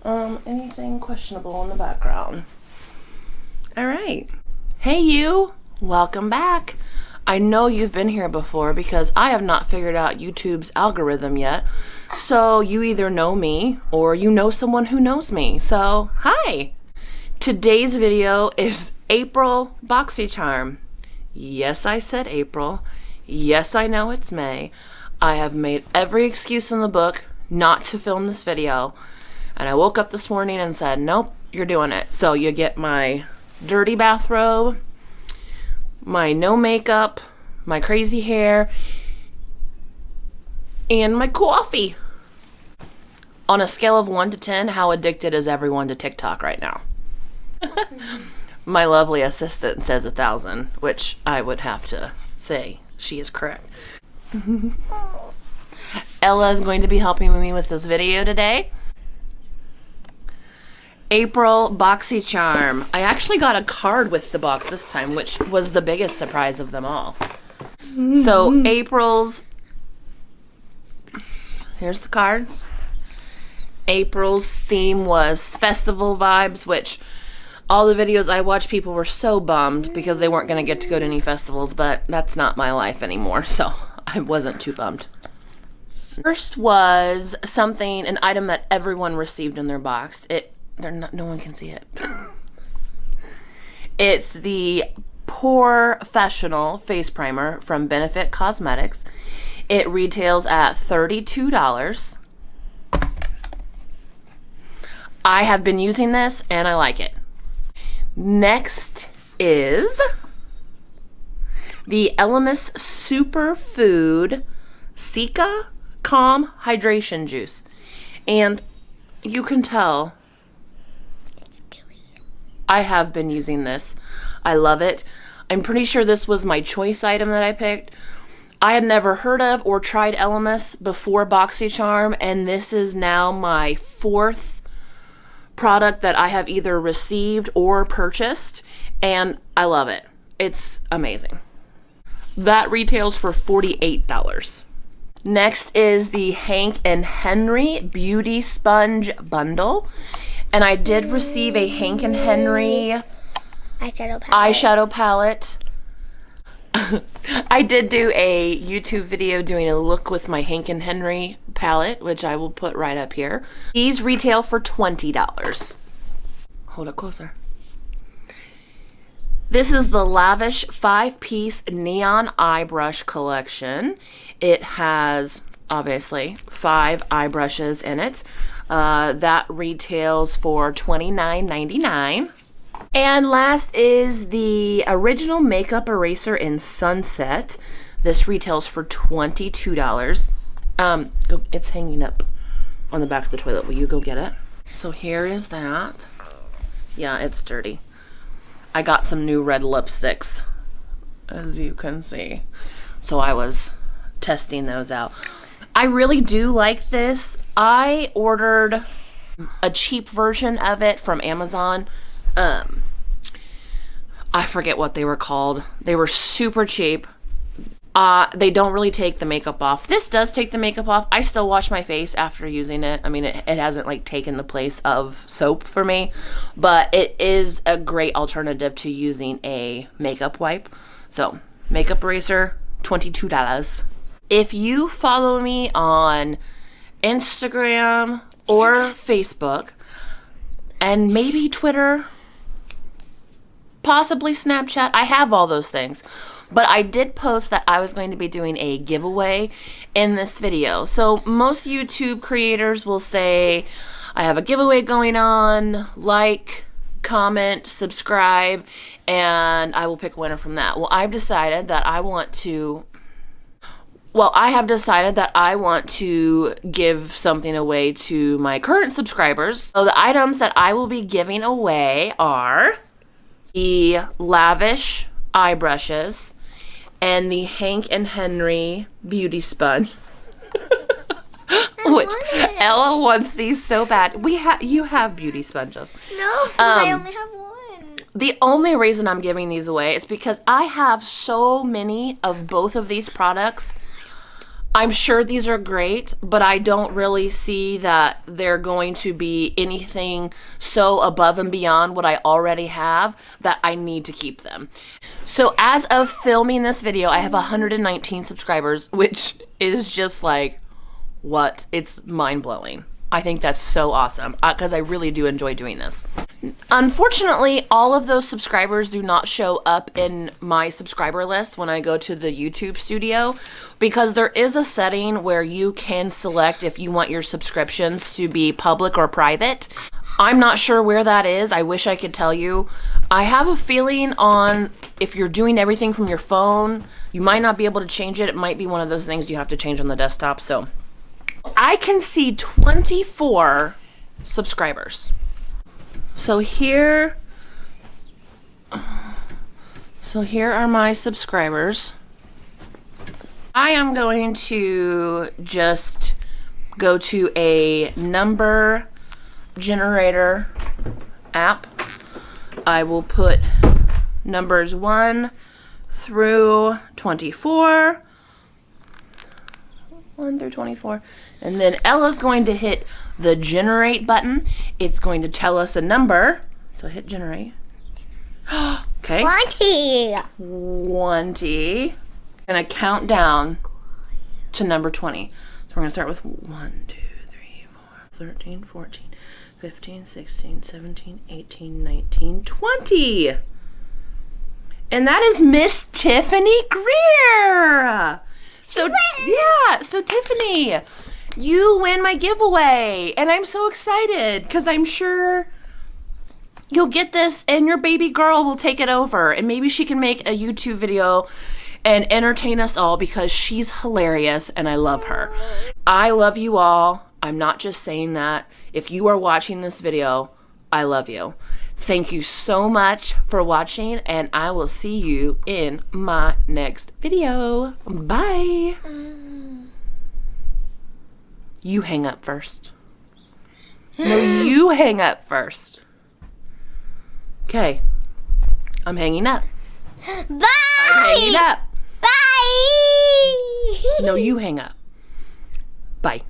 anything questionable in the background. All right. Hey, you. Welcome back. I know you've been here before because I have not figured out YouTube's algorithm yet. So you either know me or you know someone who knows me. So, hi. Today's video is April Boxycharm. Yes, I said April. Yes, I know it's May. I have made every excuse in the book not to film this video. And I woke up this morning and said, nope, you're doing it. So you get my dirty bathrobe, my no makeup, my crazy hair, and my coffee. On a scale of 1 to 10, how addicted is everyone to TikTok right now? My lovely assistant says 1,000, which I would have to say she is correct. Ella is going to be helping me with this video today. April Boxycharm. I actually got a card with the box this time, which was the biggest surprise of them all. So April's, here's the card. April's theme was festival vibes, which all the videos I watched, people were so bummed because they weren't going to get to go to any festivals, but that's not my life anymore, so I wasn't too bummed. First was something, an item that everyone received in their box. No one can see it. It's the Porefessional face primer from Benefit Cosmetics. It retails at $32. I have been using this and I like it. Next is the Elemis Superfood Sika Calm Hydration Juice. And you can tell I have been using this. I love it. I'm pretty sure this was my choice item that I picked. I had never heard of or tried Elemis before Boxycharm, and this is now my 4th product that I have either received or purchased, and I love it. It's amazing. That retails for $48. Next is the Hank and Henry Beauty Sponge Bundle. And I did receive a Hank and Henry eyeshadow palette. I did do a YouTube video doing a look with my Hank and Henry palette, which I will put right up here. These retail for $20. Hold it closer. This is the Lavish 5-piece neon eye brush collection. It has, obviously, 5 eye brushes in it. That retails for $29.99. And last is the original makeup eraser in Sunset. This retails for $22. It's hanging up on the back of the toilet. Will you go get it? So here is that. Yeah, it's dirty. I got some new red lipsticks, as you can see. So I was testing those out. I really do like this. I ordered a cheap version of it from Amazon. I forget what they were called. They were super cheap. They don't really take the makeup off. This does take the makeup off. I still wash my face after using it. I mean, it hasn't like taken the place of soap for me, but it is a great alternative to using a makeup wipe. So, makeup eraser, $22. If you follow me on Instagram or Facebook, and maybe Twitter, possibly Snapchat, I have all those things. But I did post that I was going to be doing a giveaway in this video. So most YouTube creators will say, I have a giveaway going on, like, comment, subscribe, and I will pick a winner from that. Well, I've decided that I want to give something away to my current subscribers. So the items that I will be giving away are the Lavish eye brushes and the Hank and Henry beauty sponge. Which Ella wants these so bad. You have beauty sponges. No, I only have one. The only reason I'm giving these away is because I have so many of both of these products. I'm sure these are great, but I don't really see that they're going to be anything so above and beyond what I already have that I need to keep them. So as of filming this video, I have 119 subscribers, which is just like, what? It's mind-blowing. I think that's so awesome because I really do enjoy doing this. Unfortunately, all of those subscribers do not show up in my subscriber list when I go to the YouTube studio, because there is a setting where you can select if you want your subscriptions to be public or private. I'm not sure where that is. I wish I could tell you. I have a feeling on if you're doing everything from your phone, you might not be able to change it. It might be one of those things you have to change on the desktop. So I can see 24 subscribers. So here are my subscribers. I am going to just go to a number generator app. I will put numbers 1 through 24. 1 through 24. And then Ella's going to hit the generate button. It's going to tell us a number. So hit generate. Okay. 20. Gonna count down to number 20. So we're gonna start with 1, 2, 3, 4, 13, 14, 15, 16, 17, 18, 19, 20. And that is Miss Tiffany Greer. So Tiffany, you win my giveaway, and I'm so excited because I'm sure you'll get this and your baby girl will take it over, and maybe she can make a YouTube video and entertain us all because she's hilarious and I love her. I love you all. I'm not just saying that. If you are watching this video, I love you. Thank you so much for watching, and I will see you in my next video. Bye. You hang up first. No, you hang up first. Okay. I'm hanging up. Bye. I'm hanging up. Bye. No, you hang up. Bye.